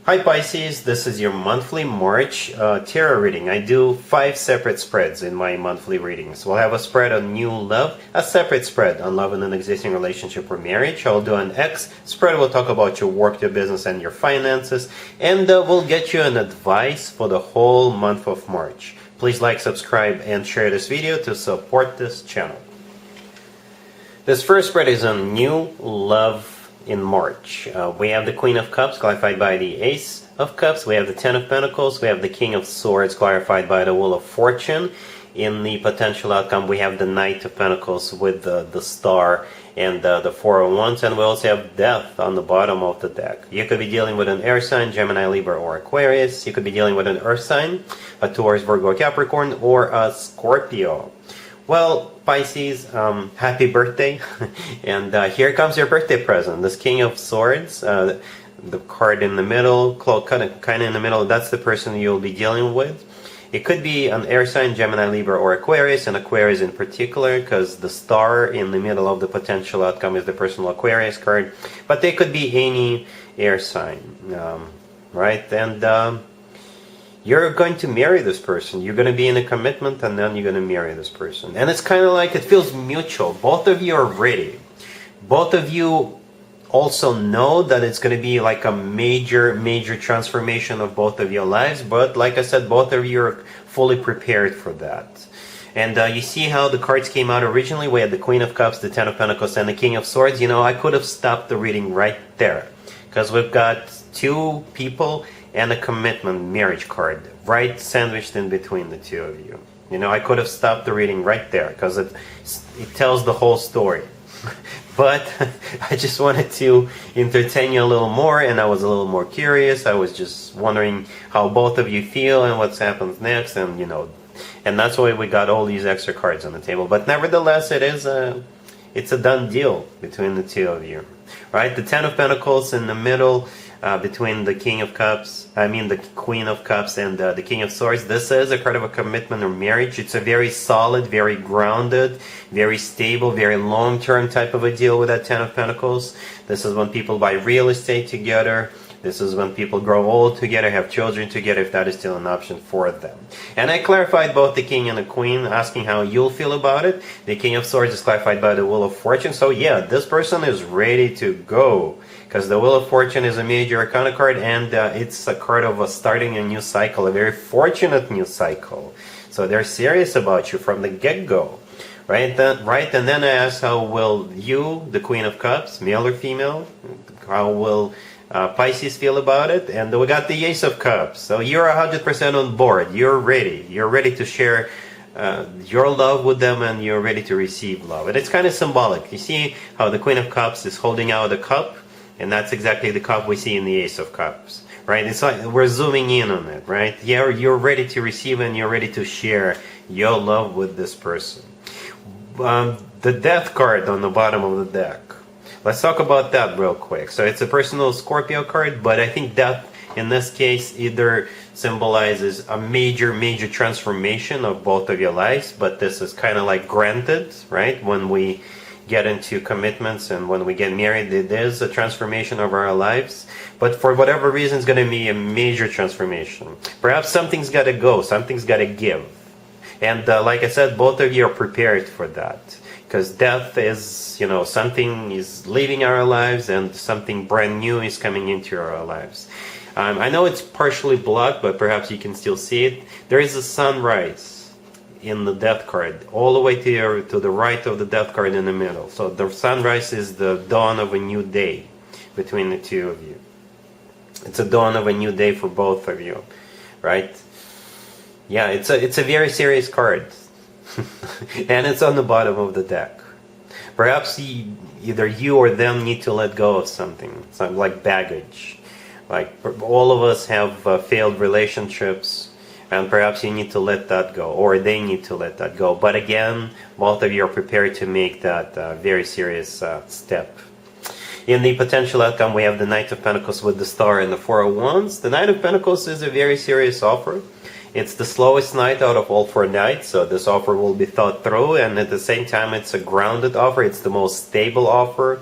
Hi Pisces, this is your monthly March tarot reading. I do 5 separate spreads in my monthly readings. We'll have a spread on new love, a separate spread on love in an existing relationship or marriage. I'll do an X spread. We'll talk about your work, your business, and your finances. And we'll get you an advice for the whole month of March. Please like, subscribe, and share this video to support this channel. This first spread is on new love in March. We have the Queen of Cups clarified by the Ace of Cups. We have the Ten of Pentacles. We have the King of Swords clarified by the Wheel of Fortune. In the potential outcome, we have the Knight of Pentacles with the Star and the Four of Wands. And we also have Death on the bottom of the deck. You could be dealing with an air sign, Gemini, Libra, or Aquarius. You could be dealing with an earth sign, a Taurus, Virgo, Capricorn, or a Scorpio. Well, Pisces, happy birthday. And here comes your birthday present. This King of Swords, the card in the middle, kind of in the middle, that's the person you'll be dealing with. It could be an air sign, Gemini, Libra, or Aquarius, and Aquarius in particular, because the star in the middle of the potential outcome is the personal Aquarius card. But they could be any air sign, right? And you're going to marry this person. You're going to be in a commitment, and then you're going to marry this person. And it's kind of like it feels mutual. Both of you are ready. Both of you also know that it's going to be like a major transformation of both of your lives. But like I said, both of you are fully prepared for that. And you see how the cards came out originally. We had the Queen of Cups, the Ten of Pentacles, and the King of Swords. You know, I could have stopped the reading right there, because we've got two people and a commitment marriage card right sandwiched in between the two of you. You know, I could have stopped the reading right there, because it tells the whole story. But I just wanted to entertain you a little more, and I was a little more curious. I was just wondering how both of you feel and what happens next, and you know, and that's why we got all these extra cards on the table. But nevertheless, it's a done deal between the two of you, right? The Ten of Pentacles in the middle, between the King of Cups, the Queen of Cups, and the King of Swords. This is a card of a commitment or marriage. It's a very solid, very grounded, very stable, very long-term type of a deal with that Ten of Pentacles. This is when people buy real estate together. This is when people grow old together, have children together, if that is still an option for them. And I clarified both the King and the Queen, asking how you'll feel about it. The King of Swords is clarified by the Wheel of Fortune. So yeah, this person is ready to go, because the Wheel of Fortune is a major arcana card, and it's a card of starting a new cycle, a very fortunate new cycle. So they're serious about you from the get-go, right? And then I asked, how will you, the Queen of Cups, male or female, how will Pisces feel about it? And we got the Ace of Cups. So you're 100% on board. You're ready. You're ready to share your love with them, and you're ready to receive love. And it's kind of symbolic. You see how the Queen of Cups is holding out a cup, and that's exactly the cup we see in the Ace of Cups, right? It's like we're zooming in on it, right? Yeah, you're ready to receive, and you're ready to share your love with this person. The Death card on the bottom of the deck. Let's talk about that real quick. So it's a personal Scorpio card, but I think Death in this case either symbolizes a major transformation of both of your lives, but this is kind of like granted, right? When we get into commitments and when we get married, it is a transformation of our lives. But for whatever reason, it's going to be a major transformation. Perhaps something's got to go, something's got to give. And like I said, both of you are prepared for that. Because death is, you know, something is leaving our lives and something brand new is coming into our lives. I know it's partially blocked, but perhaps you can still see it. There is a sunrise in the Death card, all the way to the right of the Death card in the middle. So the sunrise is the dawn of a new day between the two of you. It's a dawn of a new day for both of you, right? Yeah, it's a very serious card. And it's on the bottom of the deck. Perhaps either you or them need to let go of something like baggage. Like all of us have failed relationships, and perhaps you need to let that go, or they need to let that go. But again, both of you are prepared to make that very serious step. In the potential outcome, we have the Knight of Pentacles with the Star and the Four of Wands. The Knight of Pentacles is a very serious offer. It's the slowest night out of all 4 nights, so this offer will be thought through, and at the same time it's a grounded offer. It's the most stable offer,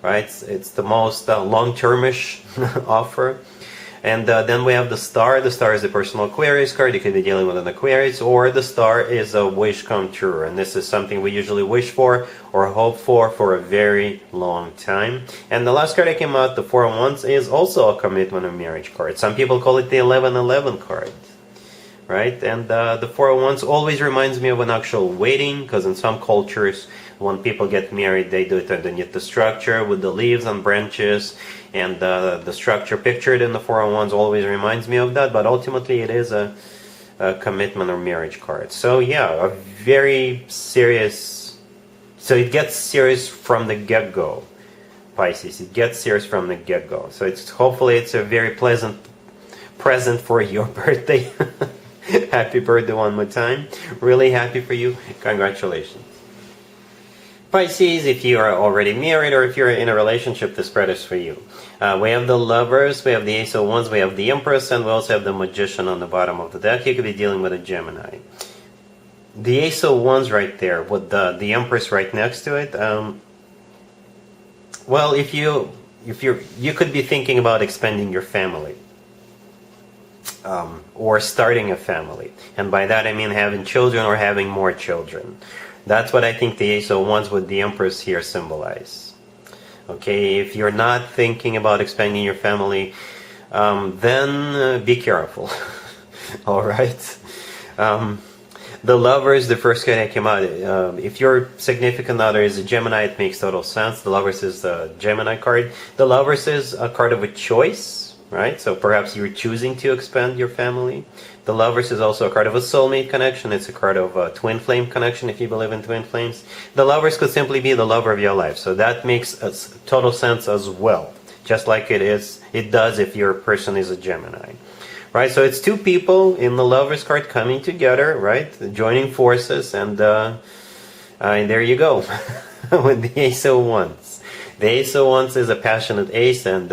right? It's the most long-termish offer. And then we have the Star. The Star is a personal Aquarius card. You could be dealing with an Aquarius, or the Star is a wish come true. And this is something we usually wish for or hope for a very long time. And the last card that came out, the Four of Wands, is also a commitment or marriage card. Some people call it the 1111 card. Right? And the Four of Wands always reminds me of an actual wedding, because in some cultures, when people get married, they do it underneath the structure with the leaves and branches, and the structure pictured in the Four of Wands always reminds me of that, but ultimately it is a commitment or marriage card. So yeah, a very serious, so it gets serious from the get-go, Pisces. It gets serious from the get-go. So hopefully it's a very pleasant present for your birthday. Happy birthday one more time. Really happy for you. Congratulations. Pisces, if you are already married or if you're in a relationship, the spread is for you. We have the Lovers, we have the Ace of Wands, we have the Empress, and we also have the Magician on the bottom of the deck. You could be dealing with a Gemini. The Ace of Wands right there with the Empress right next to it. Well, if you could be thinking about expanding your family. Or starting a family. And by that I mean having children or having more children. That's what I think the Ace of Wands with the Empress here symbolize. Okay, if you're not thinking about expanding your family, then be careful. Alright? The Lovers, the first card that came out, if your significant other is a Gemini, it makes total sense. The Lovers is the Gemini card. The Lovers is a card of a choice, right? So perhaps you're choosing to expand your family. The Lovers is also a card of a soulmate connection. It's a card of a twin flame connection, if you believe in twin flames. The Lovers could simply be the lover of your life. So that makes total sense as well. Just like it does if your person is a Gemini. Right, so it's two people in the Lovers card coming together, right? Joining forces, and there you go. With the Ace of Wands. The Ace of Wands is a passionate ace, and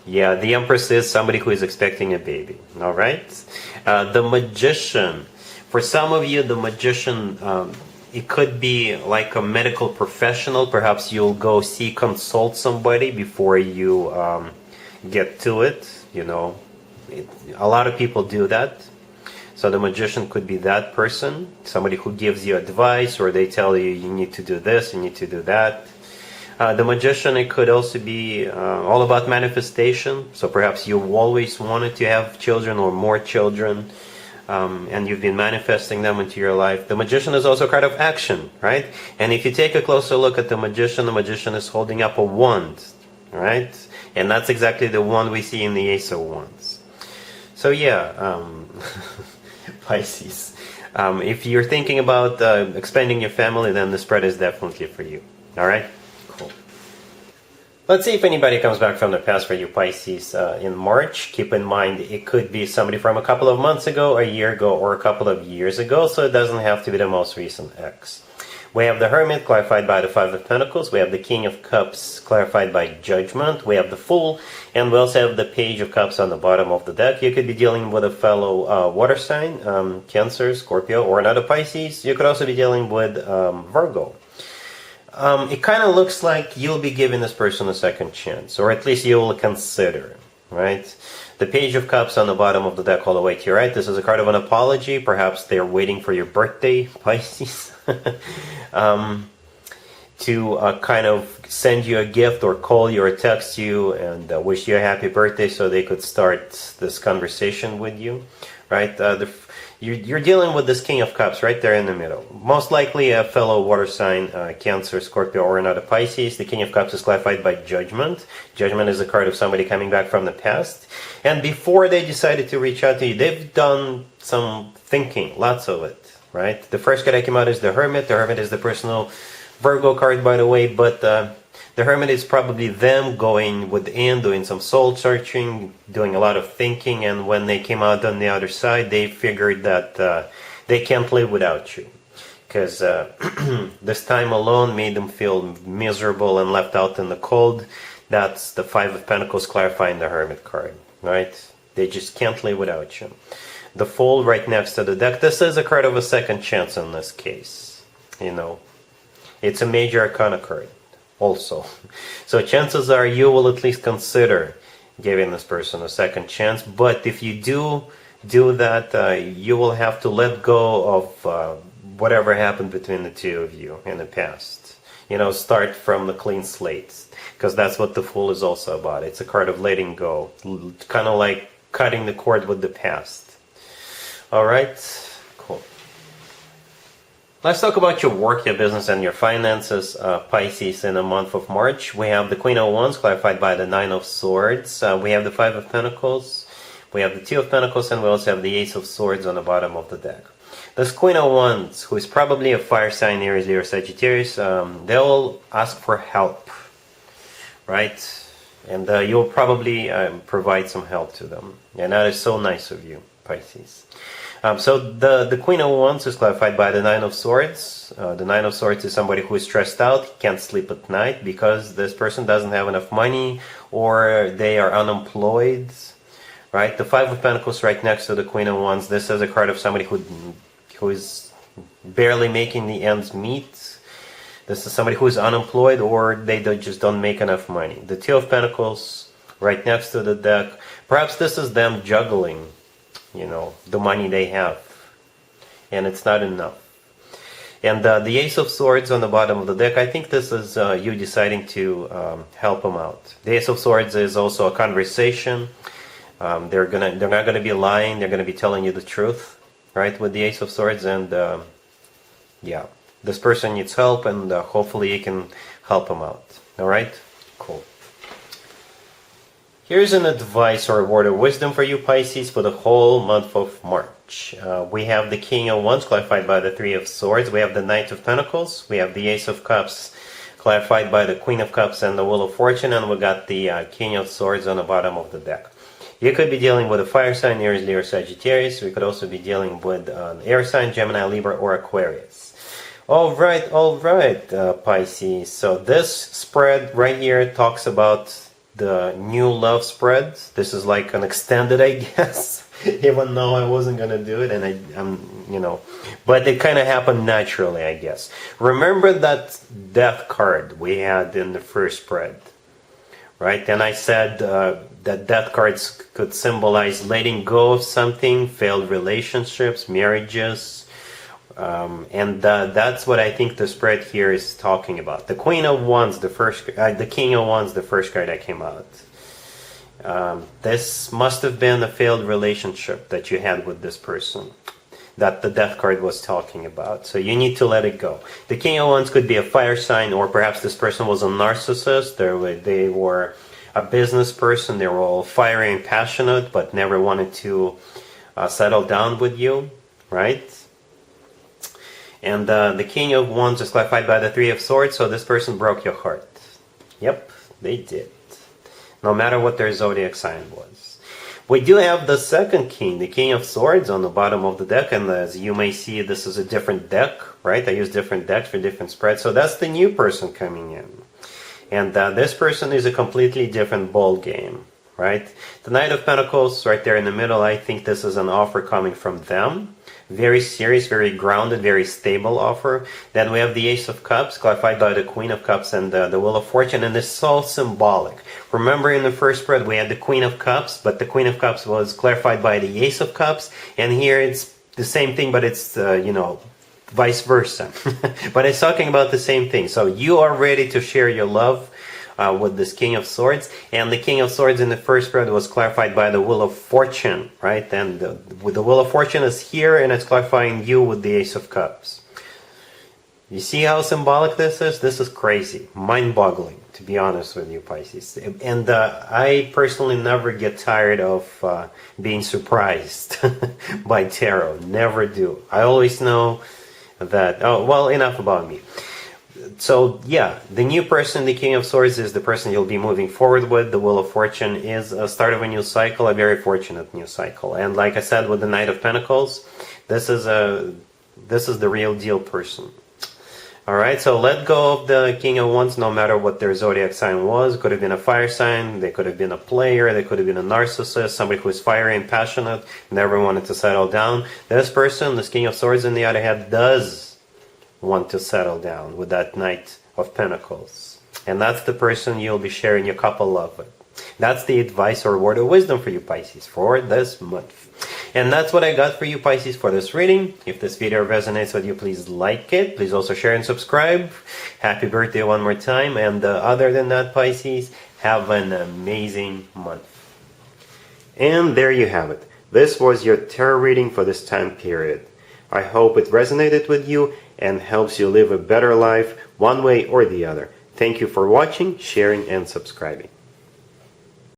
yeah, the Empress is somebody who is expecting a baby. All right? The Magician. For some of you, the Magician, it could be like a medical professional. Perhaps you'll go consult somebody before you get to it. You know, a lot of people do that. So the Magician could be that person. Somebody who gives you advice, or they tell you, you need to do this, you need to do that. The Magician, it could also be all about manifestation. So perhaps you always wanted to have children or more children, and you've been manifesting them into your life. The Magician is also a card of action, right? And if you take a closer look at the Magician is holding up a wand, right? And that's exactly the wand we see in the Ace of Wands. So yeah, Pisces. If you're thinking about expanding your family, then the spread is definitely for you. All right? Cool. Let's see if anybody comes back from the past for you, Pisces, in March. Keep in mind, it could be somebody from a couple of months ago, a year ago, or a couple of years ago, so it doesn't have to be the most recent ex. We have the Hermit, clarified by the Five of Pentacles. We have the King of Cups, clarified by Judgment. We have the Fool, and we also have the Page of Cups on the bottom of the deck. You could be dealing with a fellow water sign, Cancer, Scorpio, or another Pisces. You could also be dealing with Virgo. It kind of looks like you'll be giving this person a second chance, or at least you will consider, right? The Page of Cups on the bottom of the deck all the way to your right. This is a card of an apology. Perhaps they're waiting for your birthday, Pisces. To kind of send you a gift or call you or text you and wish you a happy birthday so they could start this conversation with you, right? You're dealing with this King of Cups right there in the middle. Most likely a fellow water sign, Cancer, Scorpio, or another Pisces. The King of Cups is clarified by Judgment. Judgment is a card of somebody coming back from the past. And before they decided to reach out to you, they've done some thinking, lots of it. Right? The first card that came out is the Hermit. The Hermit is the personal Virgo card, by the way, but the Hermit is probably them going within, doing some soul searching, doing a lot of thinking, and when they came out on the other side, they figured that they can't live without you. Because this time alone made them feel miserable and left out in the cold. That's the Five of Pentacles clarifying the Hermit card, right? They just can't live without you. The Fool right next to the deck. This is a card of a second chance in this case. You know, it's a major arcana card also. So chances are you will at least consider giving this person a second chance. But if you do that, you will have to let go of whatever happened between the two of you in the past. Start from the clean slate, because that's what the Fool is also about. It's a card of letting go, kind of like cutting the cord with the past. All right, cool. Let's talk about your work, your business, and your finances, Pisces, in the month of March. We have the Queen of Wands, clarified by the Nine of Swords. We have the Five of Pentacles. We have the Two of Pentacles, and we also have the Ace of Swords on the bottom of the deck. This Queen of Wands, who is probably a fire sign, Aries, Leo, Sagittarius, they'll ask for help, right? And you'll probably provide some help to them. And that is so nice of you, Pisces. So the Queen of Wands is clarified by the Nine of Swords. The Nine of Swords is somebody who is stressed out, can't sleep at night because this person doesn't have enough money or they are unemployed, right? The Five of Pentacles right next to the Queen of Wands. This is a card of somebody who is barely making the ends meet. This is somebody who is unemployed or they just don't make enough money. The Two of Pentacles right next to the deck. Perhaps this is them juggling, the money they have, and it's not enough. And the Ace of Swords on the bottom of the deck, I think this is you deciding to help them out. The Ace of Swords is also a conversation. They're not gonna be lying. They're gonna be telling you the truth, right? With the Ace of Swords, and yeah, this person needs help, and hopefully you can help them out. All right, cool. Here's an advice or a word of wisdom for you, Pisces, for the whole month of March. We have the King of Wands, clarified by the Three of Swords. We have the Knight of Pentacles. We have the Ace of Cups, clarified by the Queen of Cups and the Wheel of Fortune. And we got the King of Swords on the bottom of the deck. You could be dealing with a fire sign, Aries, Leo, Sagittarius. We could also be dealing with an air sign, Gemini, Libra, or Aquarius. All right, Pisces. So this spread right here talks about the new love spread. This is like an extended, I guess, even though I wasn't gonna do it, and I'm, but it kind of happened naturally, I guess. Remember that death card we had in the first spread, right? And I said that death cards could symbolize letting go of something, failed relationships, marriages. And that's what I think the spread here is talking about. The Queen of Wands, the King of Wands, the first card that came out. This must have been a failed relationship that you had with this person that the death card was talking about. So you need to let it go. The King of Wands could be a fire sign, or perhaps this person was a narcissist. They were a business person. They were all fiery and passionate, but never wanted to settle down with you, right? And the King of Wands is clarified by the Three of Swords, so this person broke your heart. Yep, they did. No matter what their zodiac sign was. We do have the second king, the King of Swords, on the bottom of the deck, and as you may see, this is a different deck, right? I use different decks for different spreads, so that's the new person coming in. And this person is a completely different ball game, right? The Knight of Pentacles, right there in the middle, I think this is an offer coming from them. Very serious, very grounded, very stable offer. Then we have the Ace of Cups, clarified by the Queen of Cups and the Wheel of Fortune, and it's all symbolic. Remember in the first spread we had the Queen of Cups, but the Queen of Cups was clarified by the Ace of Cups, and here it's the same thing, but it's, vice versa. But it's talking about the same thing. So you are ready to share your love with this King of Swords, and the King of Swords in the first spread was clarified by the Wheel of Fortune, right? And the Wheel of Fortune is here, and it's clarifying you with the Ace of Cups. You see how symbolic this is? This is crazy, mind-boggling, to be honest with you, Pisces. And I personally never get tired of being surprised by tarot. Never do. I always know that, oh, well, enough about me. So yeah, the new person, the King of Swords, is the person you'll be moving forward with. The Wheel of Fortune is a start of a new cycle, a very fortunate new cycle. And like I said, with the Knight of Pentacles, this is the real deal person. All right, so let go of the King of Wands, no matter what their zodiac sign was. Could have been a fire sign, they could have been a player, they could have been a narcissist, somebody who is fiery and passionate, never wanted to settle down. This person, this King of Swords, on the other hand, does want to settle down with that Knight of Pentacles. And that's the person you'll be sharing your couple love with. That's the advice or word of wisdom for you, Pisces, for this month. And that's what I got for you, Pisces, for this reading. If this video resonates with you, please like it. Please also share and subscribe. Happy birthday one more time. And other than that, Pisces, have an amazing month. And there you have it. This was your tarot reading for this time period. I hope it resonated with you and helps you live a better life one way or the other. Thank you for watching, sharing, and subscribing.